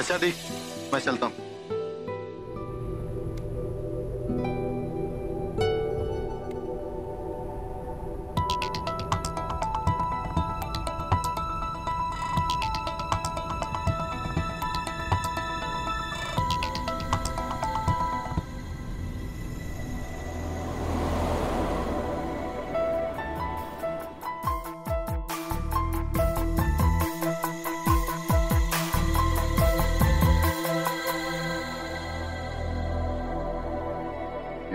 अच्छा दी, मैं चलता हूँ।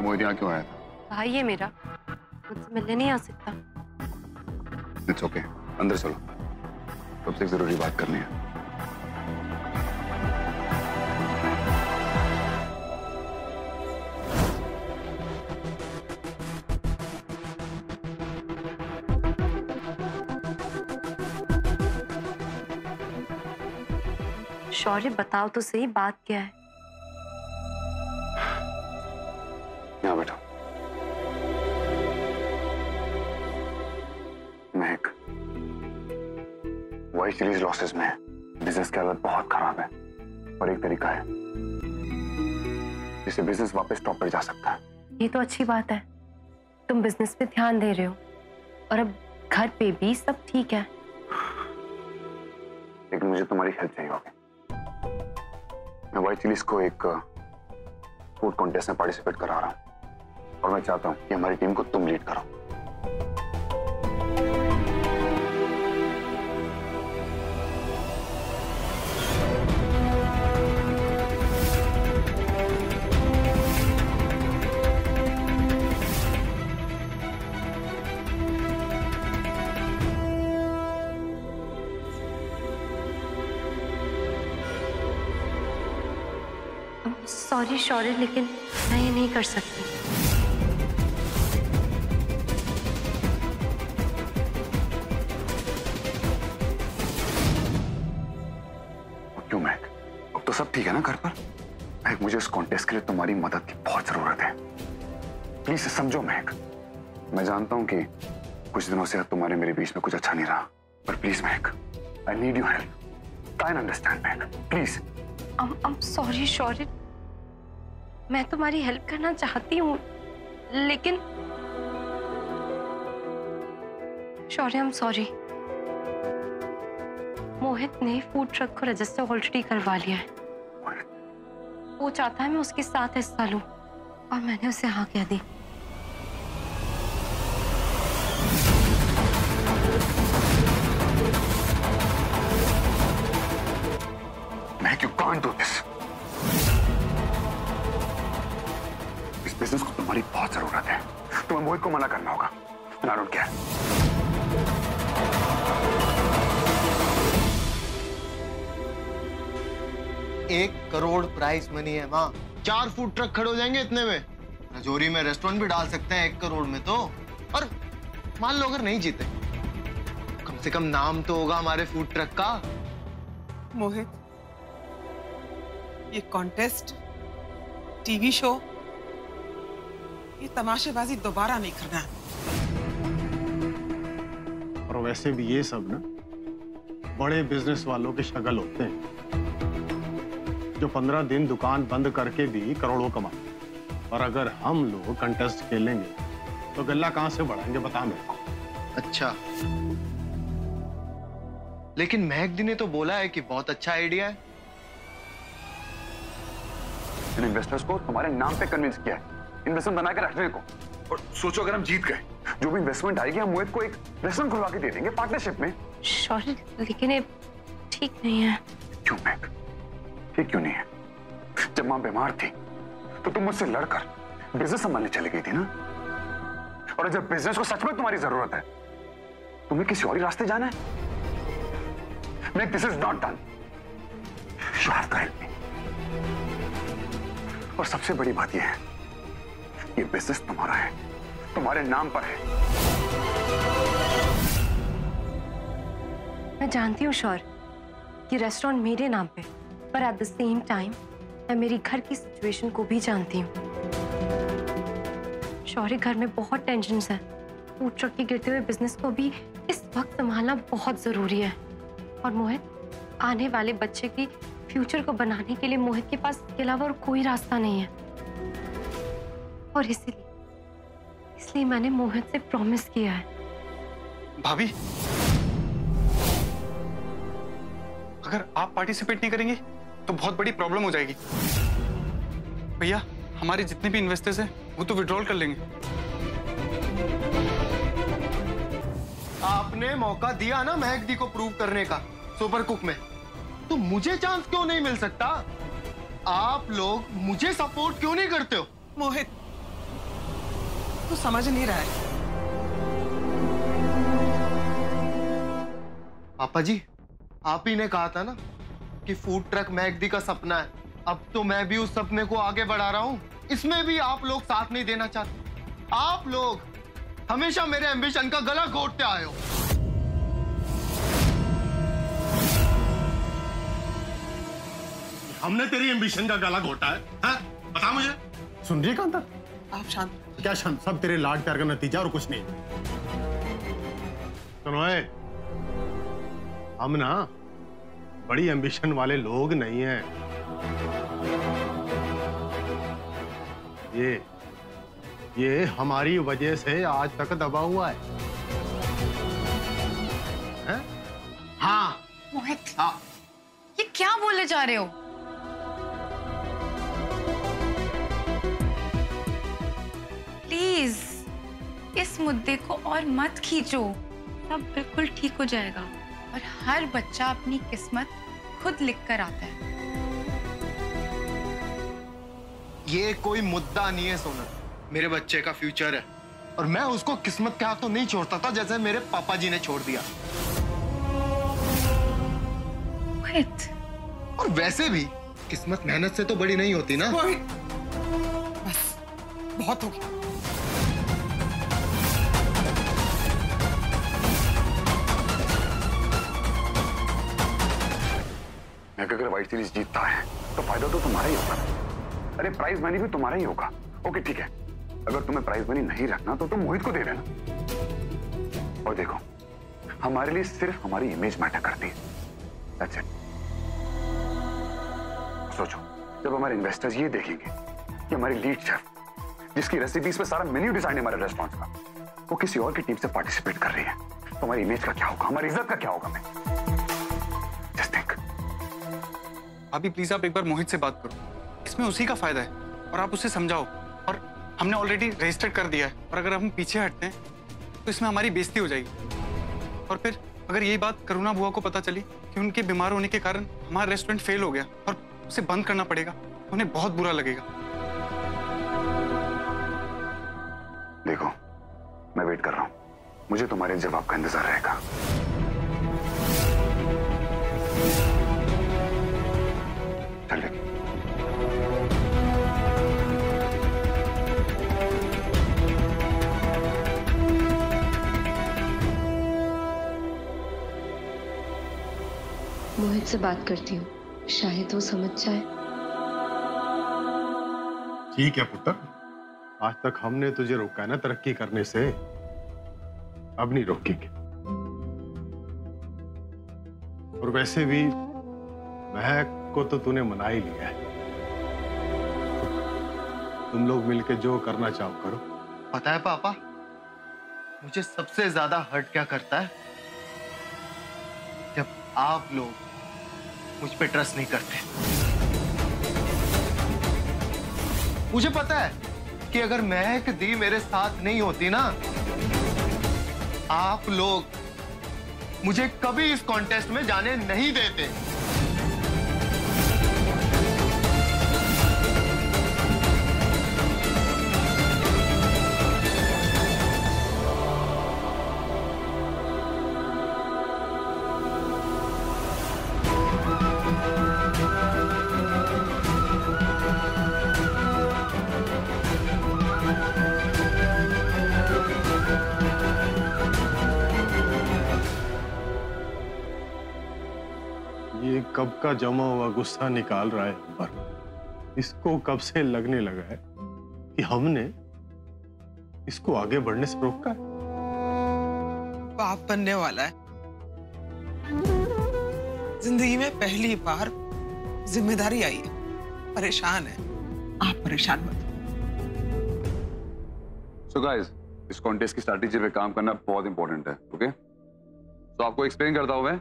मोहित यहाँ क्यों आया था? भाई है मेरा, मुझसे मिलने नहीं आ सकता। इट्स ओके, अंदर चलो, सबसे जरूरी बात करनी है। शौर्य बताओ तो सही, बात क्या है? यहाँ बैठो। महक, वही सीरीज लॉसेस में है। बिजनेस की हालत बहुत खराब है और एक तरीका है जिससे बिजनेस वापस टॉप पर जा सकता है। ये तो अच्छी बात है, तुम बिजनेस पे ध्यान दे रहे हो और अब घर पे भी सब ठीक है। लेकिन मुझे तुम्हारी हेल्प चाहिए होगी। मैं वाइट चिलीज को एक फूड कॉन्टेस्ट में पार्टिसिपेट करा रहा हूँ और मैं चाहता हूँ कि हमारी टीम को तुम लीड करो। सॉरी शौर्य, लेकिन मैं ये नहीं कर सकती। क्यों महक? अब तो सब ठीक है ना घर पर? महक, मुझे इस कॉन्टेस्ट के लिए तुम्हारी मदद की बहुत जरूरत है। प्लीज समझो महक, मैं जानता हूं कि कुछ दिनों से तुम्हारे मेरे बीच में कुछ अच्छा नहीं रहा, पर please Mahak, I need your help. Try and understand Mahak, please. I'm sorry शौर्य, मैं तुम्हारी हेल्प करना चाहती हूँ, लेकिन शौर्य I'm sorry, मोहित ने फूड ट्रक को रजिस्टर ऑलरेडी करवा लिया है। वो चाहता है मैं उसके साथ हिस्सा लूं और मैंने उसे हाँ कह दी। महक, you can't do this. इस बिजनेस को तुम्हारी बहुत जरूरत है। तुम्हें मोहित को मना करना होगा। I don't care. ₹1 crore price money है माँ। 4 फूड ट्रक खड़े हो जाएंगे इतने में। रजौरी में रेस्टोरेंट भी डाल सकते हैं 1 करोड़ में तो। और मान लो अगर नहीं जीते, कम से कम नाम तो होगा हमारे फूड ट्रक का। मोहित, ये कॉन्टेस्ट, टीवी शो, ये तमाशेबाजी दोबारा नहीं करना। और वैसे भी ये सब ना बड़े बिजनेस वालों की शक्ल होते हैं जो 15 दिन दुकान बंद करके भी करोड़ों कमाते हैं। और अगर हम लोग कंटेस्ट खेलेंगे तो गल्ला कहां से बढ़ाएंगे, बता मेरे को। अच्छा, लेकिन महक दी ने तो बोला है कि बहुत अच्छा आइडिया है। इन्वेस्टर्स को तुम्हारे नाम पे कन्विंस किया है, इन्वेस्टमेंट बना के रखने को। और सोचो अगर हम जीत गए, जो भी इन्वेस्टमेंट आएगी हम मोहित को एक रेस्टोरेंट खुलवा के दे देंगे पार्टनरशिप में। शौर्य, लेकिन ये ठीक नहीं है। क्यों महक, ठीक क्यों नहीं है? जब मां बीमार थी तो तुम मुझसे लड़कर बिजनेस संभालने चली गई थी ना। और जब बिजनेस को सच में तुम्हारी जरूरत है, तुम्हें किसी और ही रास्ते जाना है। Make this is not done. You have to help me. और सबसे बड़ी बात यह है, ये बिजनेस तुम्हारा है, तुम्हारे नाम पर है। मैं जानती हूँ शौर्य कि रेस्टोरेंट मेरे नाम पे, पर एट द सेम टाइम मैं मेरी घर की सिचुएशन को भी जानती हूँ। शौर्य, घर में बहुत टेंशन है। फूड ट्रक के गिरते हुए बिजनेस को भी इस वक्त संभालना बहुत जरूरी है। और मोहित, आने वाले बच्चे की फ्यूचर को बनाने के लिए मोहित के पास इसके अलावा और कोई रास्ता नहीं है। और इसलिए मैंने मोहित से प्रॉमिस किया है। भाभी, अगर आप पार्टिसिपेट नहीं करेंगे तो बहुत बड़ी प्रॉब्लम हो जाएगी। भैया, हमारे जितने भी इन्वेस्टर्स हैं वो तो विड्रॉल कर लेंगे। आपने मौका दिया ना महक दी को प्रूव करने का सुपर कुक में, तो मुझे चांस क्यों नहीं मिल सकता? आप लोग मुझे सपोर्ट क्यों नहीं करते हो? मोहित, तू समझ नहीं रहा है। पापा जी, आप ही ने कहा था ना कि फूड ट्रक महक दी का सपना है। अब तो मैं भी उस सपने को आगे बढ़ा रहा हूं। इसमें भी आप लोग साथ नहीं देना चाहते। आप लोग हमेशा मेरे एम्बिशन का गला घोटते आए हो। हमने तेरी एम्बिशन का गला घोटा है? हाँ? बता मुझे। सुन रही है कांता? आप शांत। क्या शांत? सब तेरे लाड प्यार का नतीजा और कुछ नहीं। सुनो, हम ना बड़ी एम्बिशन वाले लोग नहीं हैं। ये हमारी वजह से आज तक दबा हुआ है। हैं? हाँ मोहित, हाँ। ये क्या बोले जा रहे हो? प्लीज इस मुद्दे को और मत खींचो। सब बिल्कुल ठीक हो जाएगा और हर बच्चा अपनी किस्मत खुद लिख कर आता है। ये कोई मुद्दा नहीं है सोनल, मेरे बच्चे का फ्यूचर है और मैं उसको किस्मत के हाथों नहीं छोड़ता था जैसे मेरे पापा जी ने छोड़ दिया। मोहित, और वैसे भी किस्मत मेहनत से तो बड़ी नहीं होती ना। मोहित, बस बहुत हो गया। अगर व्हाइट सीरीज जीतता है तो फायदा तो तुम्हारा ही होगा। अरे प्राइज मनी भी तुम्हारा ही होगा। ओके ठीक है, अगर तुम्हें प्राइज मनी नहीं रखना तो तुम मोहित को दे देना। और देखो, हमारे लिए सिर्फ हमारी इमेज मैटर करती है। That's it. सोचो, जब हमारे इन्वेस्टर्स ये देखेंगे कि हमारी लीड शेफ, जिसकी रेसिपीज पे सारा मेन्यू डिजाइन है हमारे रेस्टोरेंट का, वो किसी और की टीम से पार्टिसिपेट कर रही है, तो हमारी इमेज का क्या होगा, हमारी इज्जत का क्या होगा? मैं जस्ट थिंक। भाभी प्लीज आप एक बार मोहित से बात करो, इसमें उसी का फायदा है और आप उसे समझाओ। और हमने ऑलरेडी रजिस्टर कर दिया है और अगर हम पीछे हटते हैं तो इसमें हमारी बेइज्जती हो जाएगी। और फिर अगर यही बात करुणा बुआ को पता चली कि उनके बीमार होने के कारण हमारा रेस्टोरेंट फेल हो गया और उसे बंद करना पड़ेगा, तो उन्हें बहुत बुरा लगेगा। देखो, मैं वेट कर रहा हूं, मुझे तुम्हारे जवाब का इंतजार रहेगा। चलिए। मोहित से बात करती हूँ, शायद वो समझ जाए। ठीक है पुत्र, आज तक हमने तुझे रोका है ना तरक्की करने से, अब नहीं रोकेंगे। और वैसे भी महक को तो तूने मना ही लिया है। तुम लोग मिलके जो करना चाहो करो। पता है पापा, मुझे सबसे ज्यादा हर्ट क्या करता है? जब आप लोग मुझ पे ट्रस्ट नहीं करते। मुझे पता है कि अगर महक दी मेरे साथ नहीं होती ना, आप लोग मुझे कभी इस कॉन्टेस्ट में जाने नहीं देते। ये कब का जमा हुआ गुस्सा निकाल रहा है अंबर। इसको कब से लगने लगा है कि हमने इसको आगे बढ़ने से रोका है। बाप बनने वाला है। जिंदगी में पहली बार जिम्मेदारी आई है, परेशान है। आप परेशान मत। सो गाइस, इस कॉन्टेस्ट की स्ट्रैटेजी पे काम करना बहुत इंपॉर्टेंट है, ओके? तो आपको एक्सप्लेन करता हूं मैं।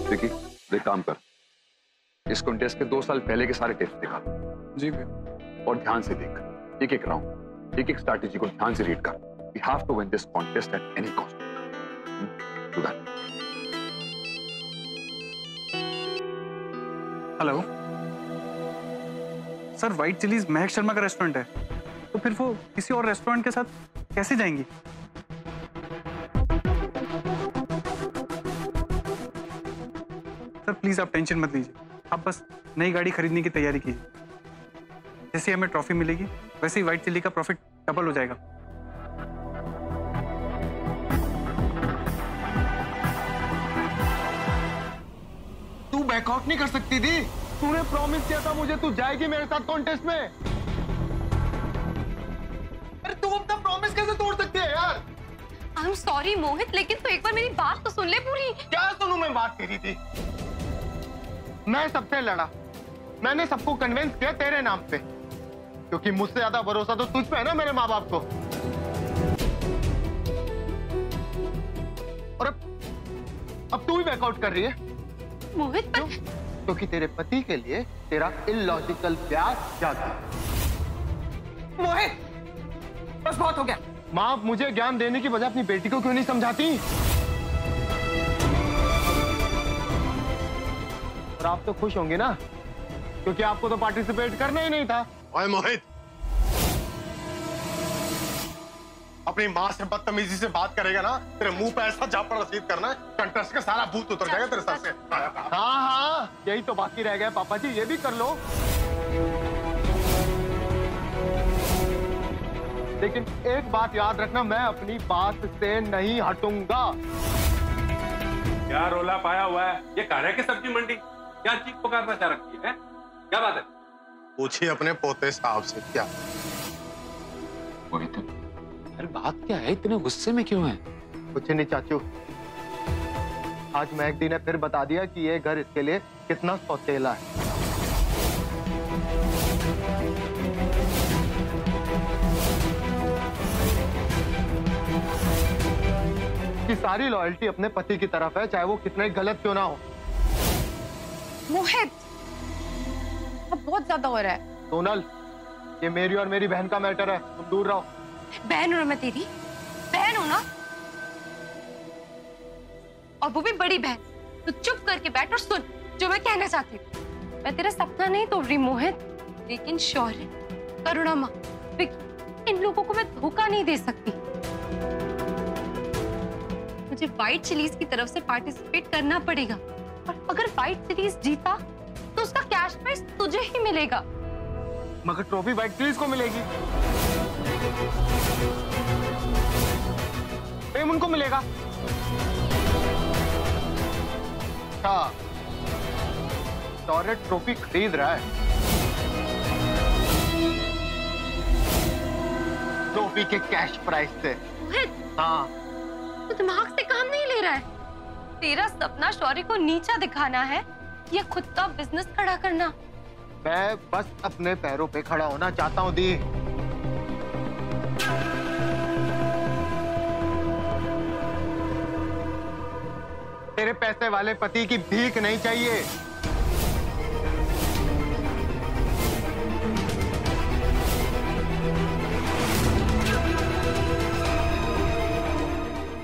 देखिए, देख काम कर। इस कॉन्टेस्ट के 2 साल पहले के सारे टिप्स दिखा जी भैया। और ध्यान से देख, एक-एक राउंड, एक-एक स्ट्रैटेजी को ध्यान से रीड कर। We have to win this contest at any cost. Do that. Hello sir, white chillies महक शर्मा का रेस्टोरेंट है, तो फिर वो किसी और रेस्टोरेंट के साथ कैसे जाएंगी? सर प्लीज आप टेंशन मत लीजिए, आप बस नई गाड़ी खरीदने की तैयारी कीजिए। जैसे हमें ट्रॉफी मिलेगी वैसे ही व्हाइट चिली का प्रॉफिट डबल हो जाएगा। तू बैकआउट नहीं कर सकती थी? तूने प्रॉमिस किया था मुझे, तू जाएगी मेरे साथ कॉन्टेस्ट में। अरे तू अपना प्रॉमिस कैसे तोड़ सकती है यार? आई एम सॉरी मोहित, लेकिन तू एक बार मेरी बात तो सुन ले पूरी। क्या सुनूं मैं बात तेरी थी? मैं सबसे लड़ा, मैंने सबको कन्विंस किया तेरे नाम पे, क्योंकि मुझसे ज्यादा भरोसा तो तुझ पे है ना मेरे माँ बाप को। और अब तू ही बैकआउट कर रही है मोहित पर... क्योंकि तेरे पति के लिए तेरा इलॉजिकल प्यार जागा। मोहित, बस बहुत हो गया। माँ मुझे ज्ञान देने की बजाय अपनी बेटी को क्यों नहीं समझाती? और आप तो खुश होंगे ना, क्योंकि आपको तो पार्टिसिपेट करना ही नहीं था। ओए मोहित, अपनी माँ से बदतमीजी से बात करेगा ना, तेरे मुंह पे ऐसा झापड़ रसीद करना है, कंटेस्ट का सारा भूत उतर जाएगा तेरे सर से। हाँ, यही तो बाकी रह गया पापा जी, ये भी कर लो। लेकिन एक बात याद रखना, मैं अपनी बात से नहीं हटूंगा। क्या रोला पाया हुआ है? ये कार्य की सब्जी मंडी क्या चीख पुकारना चाह रखी है? क्या बात है? पूछिए अपने पोते साहब से। क्या अरे बात क्या है? इतने गुस्से में क्यों है? कुछ नहीं चाचू, आज महक दी ने फिर बता दिया कि ये घर इसके लिए कितना सौतेला है। कि सारी लॉयल्टी अपने पति की तरफ है, चाहे वो कितना ही गलत क्यों ना हो। मोहित, अब बहुत ज्यादा हो रहा है। सोनल, ये मेरी और मेरी बहन का मैटर है, तुम दूर रहो। बहन हूं ना मैं तेरी, बहन हूं ना, और वो भी बड़ी बहन। तो चुप करके बैठ और सुन जो मैं कहना चाहती हूँ। मैं तेरा सपना नहीं तोड़ रही मोहित, लेकिन शौर्य, करुणा माँ, विक्की, इन लोगों को मैं धोखा नहीं दे सकती। मुझे व्हाइट चिलीज की तरफ से पार्टिसिपेट करना पड़ेगा, और अगर व्हाइट चिलीज जीता तो उसका कैश प्राइज तुझे ही मिलेगा। मगर ट्रॉफी व्हाइट चिलीज को मिलेगी, प्रेम उनको मिलेगा। अच्छा, शौर्य ट्रॉफी खरीद रहा है, ट्रॉफी के कैश प्राइस से। हाँ, तो दिमाग से काम नहीं ले रहा है। तेरा सपना शौर्य को नीचा दिखाना है या खुद का बिजनेस खड़ा करना? मैं बस अपने पैरों पे खड़ा होना चाहता हूँ दी। तेरे पैसे वाले पति की भीख नहीं चाहिए।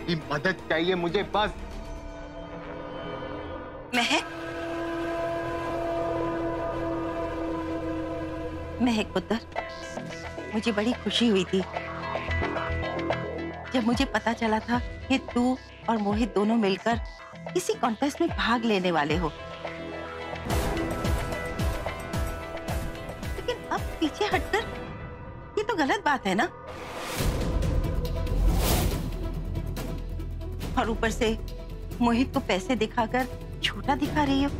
की मदद चाहिए मुझे बस। महक पुत्र, मुझे बड़ी खुशी हुई थी जब मुझे पता चला था कि तू और मोहित दोनों मिलकर इसी कॉन्टेस्ट में भाग लेने वाले हो। लेकिन अब पीछे हटकर ये तो गलत बात है ना? और ऊपर से मोहित को पैसे दिखाकर छोटा दिखा रही हो।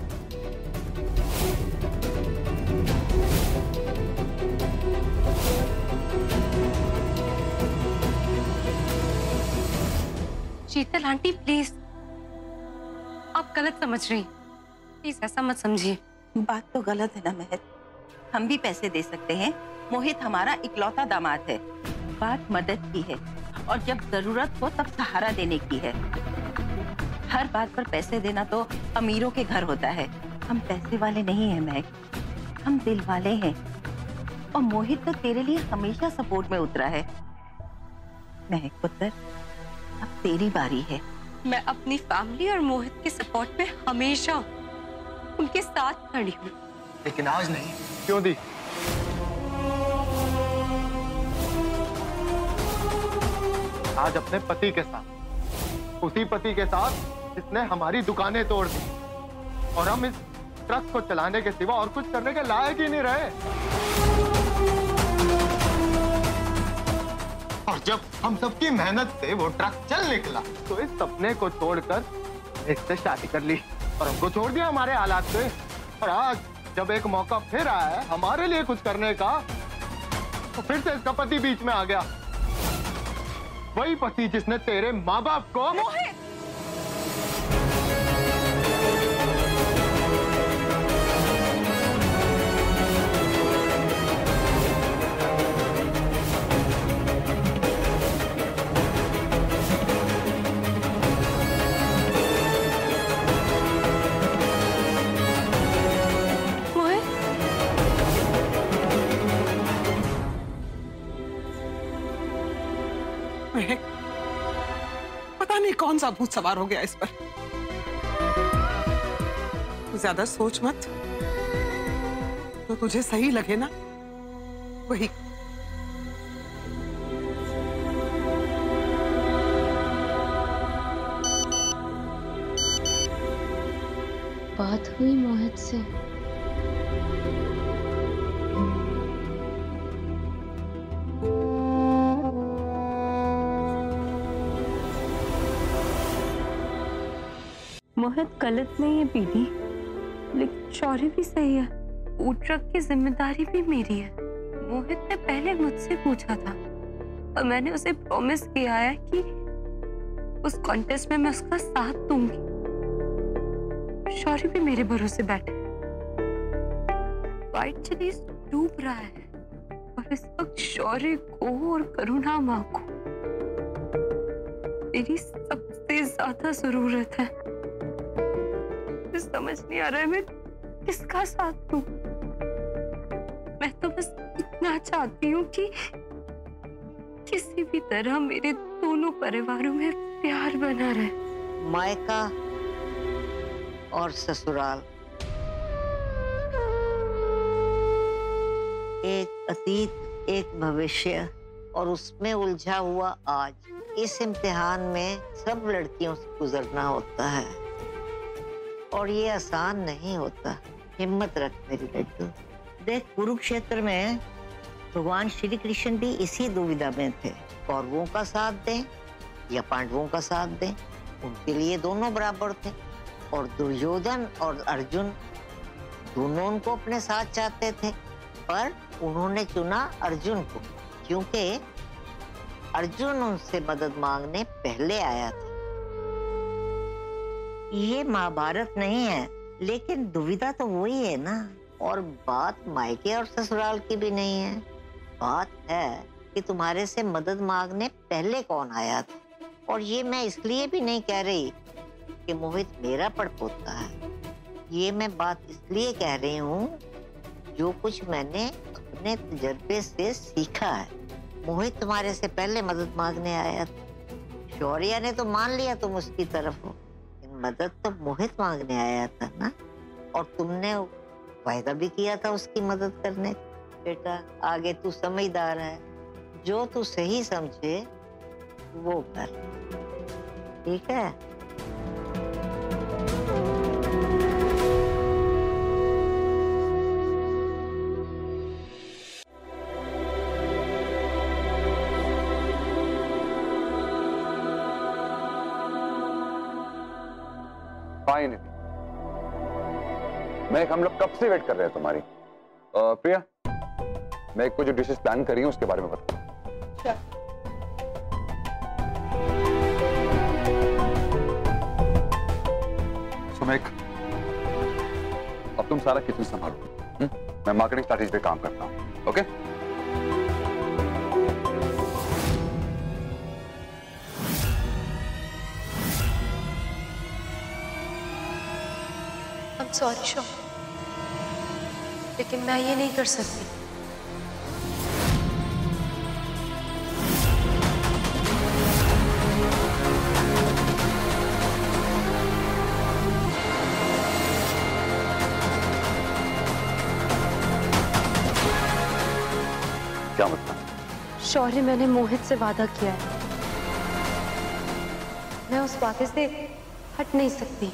शीतल आंटी प्लीज, आप गलत समझ रही हैं। प्लीज ऐसा मत समझिए। बात तो गलत है ना महक, हम भी पैसे दे सकते हैं। मोहित हमारा इकलौता दामाद है। बात मदद की है और जब जरूरत हो तब सहारा देने की है। हर बात पर पैसे देना तो अमीरों के घर होता है। हम पैसे वाले नहीं हैं महक, हम दिल वाले हैं। और मोहित तो तेरे लिए हमेशा सपोर्ट में उतरा है। महक पुत्र, अब तेरी बारी है। मैं अपनी फैमिली और मोहित के सपोर्ट में हमेशा उनके साथ खड़ी हूँ, लेकिन आज नहीं। क्यों दी? आज अपने पति के साथ, उसी पति के साथ जिसने हमारी दुकानें तोड़ दी और हम इस ट्रक को चलाने के सिवा और कुछ करने के लायक ही नहीं रहे। और जब हम सबकी मेहनत से वो ट्रक चल निकला तो इस सपने को छोड़कर इससे शादी कर ली और हमको छोड़ दिया हमारे हालात से। और आज जब एक मौका फिर आया है हमारे लिए कुछ करने का, तो फिर से इसका पति बीच में आ गया। वही पति जिसने तेरे माँ बाप को मोहित! पता नहीं कौन सा भूत सवार हो गया इस पर। तू ज्यादा सोच मत, तो तुझे सही लगे ना वही। बात हुई मोहित से। मोहित गलत नहीं है दीदी, लेकिन शौर्य भी सही है। फूड ट्रक की जिम्मेदारी भी मेरी है। मोहित ने पहले मुझसे पूछा था और मैंने उसे प्रॉमिस किया है कि उस कॉन्टेस्ट में मैं उसका साथ दूंगी। शौर्य भी मेरे भरोसे बैठे। व्हाइट चिलीज डूब रहा है और इस वक्त शौर्य को और करुणा माँ को मेरी सबसे ज्यादा जरूरत है। समझ नहीं आ रहा है मैं किसका साथ दूं। मैं तो बस इतना चाहती हूँ कि किसी भी तरह मेरे दोनों परिवारों में प्यार बना रहे। मायका और ससुराल, एक अतीत एक भविष्य और उसमें उलझा हुआ आज। इस इम्तिहान में सब लड़कियों से गुजरना होता है और ये आसान नहीं होता। हिम्मत रख मेरी लड्डू। देख, कुरुक्षेत्र में भगवान श्री कृष्ण भी इसी दुविधा में थे, कौरवों का साथ दें या पांडवों का साथ दें। उनके लिए दोनों बराबर थे और दुर्योधन और अर्जुन दोनों उनको अपने साथ चाहते थे, पर उन्होंने चुना अर्जुन को क्योंकि अर्जुन उनसे मदद मांगने पहले आया था। ये महाभारत नहीं है, लेकिन दुविधा तो वही है ना। और बात मायके और ससुराल की भी नहीं है, बात है कि तुम्हारे से मदद मांगने पहले कौन आया था। और ये मैं इसलिए भी नहीं कह रही कि मोहित मेरा पड़पोता है, ये मैं बात इसलिए कह रही हूँ जो कुछ मैंने अपने तजर्बे से सीखा है। मोहित तुम्हारे से पहले मदद मांगने आया था। शौर्य ने तो मान लिया तुम उसकी तरफ हो, मदद तो मोहित मांगने आया था ना। और तुमने वायदा भी किया था उसकी मदद करने। बेटा, आगे तू समझदार है, जो तू सही समझे वो कर, ठीक है? फाइन। मैं हम लोग कब से वेट कर रहे हैं तुम्हारी। प्रिया, मैं कुछ जो डिशेस प्लान करी हूँ उसके बारे में बता। देखो मैं अब तुम सारा किचन संभालो। मैं मार्केटिंग स्ट्रैटेजी पे काम करता हूँ। ओके? I'm sorry शौर्य, लेकिन मैं ये नहीं कर सकती। क्या मतलब? शौर्य, मैंने मोहित से वादा किया है, मैं उस वादे से हट नहीं सकती।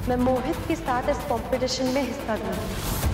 मैं मोहित के साथ इस कंपटीशन में हिस्सा लूंगी।